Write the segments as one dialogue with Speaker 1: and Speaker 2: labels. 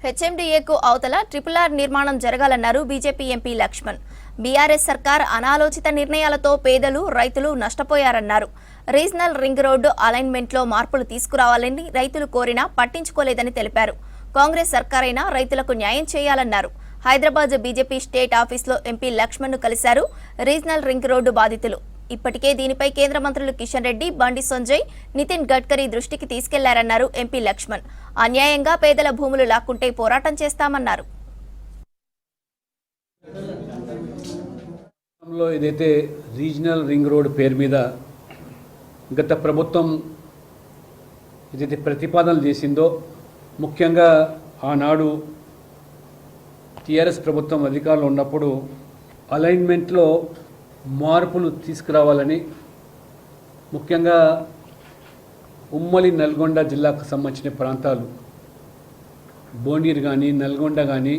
Speaker 1: హెచ్ఎండిఏకు అవతల RRR నిర్మాణం జరగాలన్నారు BJP MP Laxman. BRS సర్కార్ అనాలోచిత నిర్ణయాలతో పేదలు, రైతులు నష్టపోయారన్నారు. రీజనల్ రింగ్ రోడ్డు అలైన్మెంట్లో మార్పులు తీసుకురావాలని రైతులు కోరినా పట్టించుకోలేదని తెలిపారు. కాంగ్రెస్ సర్కారైనా రైతులకు న్యాయం చేయాలన్నారు. హైదరాబాద్ బీజేపీ స్టేట్ ఆఫీసులో ఎంపీ లక్ష్మణ్ను కలిశారు రీజనల్ రింగ్ రోడ్డు బాధితులు. ఇప్పటికే దీనిపై కేంద్ర మంత్రులు కిషన్ రెడ్డి, బండి సంజయ్, నితిన్ గడ్కరీ దృష్టికి తీసుకెళ్లారన్నారు ఎంపీ లక్ష్మణ్. అన్యాయంగా పేదల భూములు లాక్కుంటే పోరాటం చేస్తామన్నారు.
Speaker 2: ఏదైతే రీజనల్ రింగ్ రోడ్ పేరు మీద గత ప్రభుత్వం ఏదైతే ప్రతిపాదనలు చేసిందో, ముఖ్యంగా ఆనాడు టీఆర్ఎస్ ప్రభుత్వం అధికారంలో ఉన్నప్పుడు అలైన్మెంట్లో మార్పులు తీసుకురావాలని, ముఖ్యంగా ఉమ్మడి నల్గొండ జిల్లాకు సంబంధించిన ప్రాంతాలు భువనగిరి కానీ నల్గొండ కానీ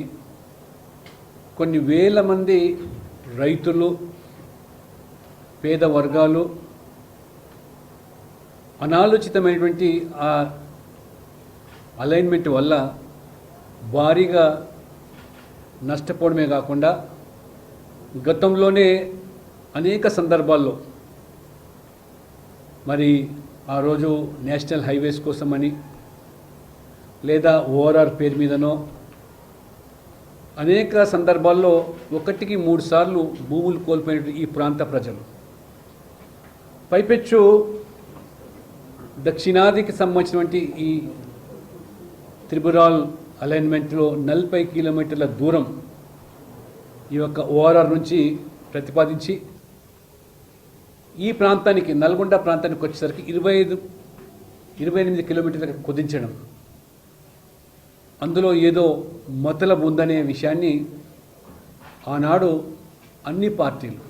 Speaker 2: కొన్ని వేల మంది రైతులు, పేద వర్గాలు అనాలోచితమైనటువంటి ఆ అలైన్మెంట్ వల్ల భారీగా నష్టపోవడమే కాకుండా గతంలోనే అనేక సందర్భాల్లో మరి ఆ రోజు నేషనల్ హైవేస్ కోసమని లేదా ఓఆర్ఆర్ పేరు మీదనో అనేక సందర్భాల్లో 1-3 సార్లు భూములు కోల్పోయిన ఈ ప్రాంత ప్రజలు, పైపెచ్చు దక్షిణాదికి సంబంధించినటువంటి ఈ త్రిపురాల్ అలైన్మెంట్లో 40 కిలోమీటర్ల దూరం ఈ యొక్క ఓఆర్ఆర్ నుంచి ప్రతిపాదించి ఈ ప్రాంతానికి నల్గొండ ప్రాంతానికి వచ్చేసరికి 28 కిలోమీటర్లకు కుదించడం, అందులో ఏదో మతలబు ఉందనే విషయాన్ని ఆనాడు అన్ని పార్టీలు,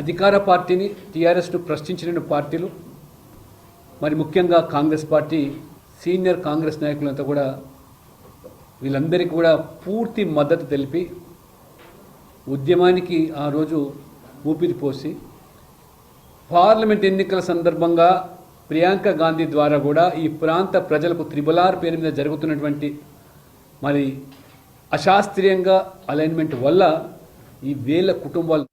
Speaker 2: అధికార పార్టీని టీఆర్ఎస్ను ప్రశ్నించిన పార్టీలు, మరి ముఖ్యంగా కాంగ్రెస్ పార్టీ సీనియర్ కాంగ్రెస్ నాయకులంతా కూడా వీళ్ళందరికీ కూడా పూర్తి మద్దతు తెలిపి ఉద్యమానికి ఆ రోజు ఊపిరిపోసి పార్లమెంట్ ఎన్నికల సందర్భంగా ప్రియాంక గాంధీ ద్వారా కూడా ఈ ప్రాంత ప్రజలకు RRR పేరు మీద జరుగుతున్నటువంటి మరి అశాస్త్రీయంగా అలైన్మెంట్ వల్ల ఈ వేల కుటుంబాలు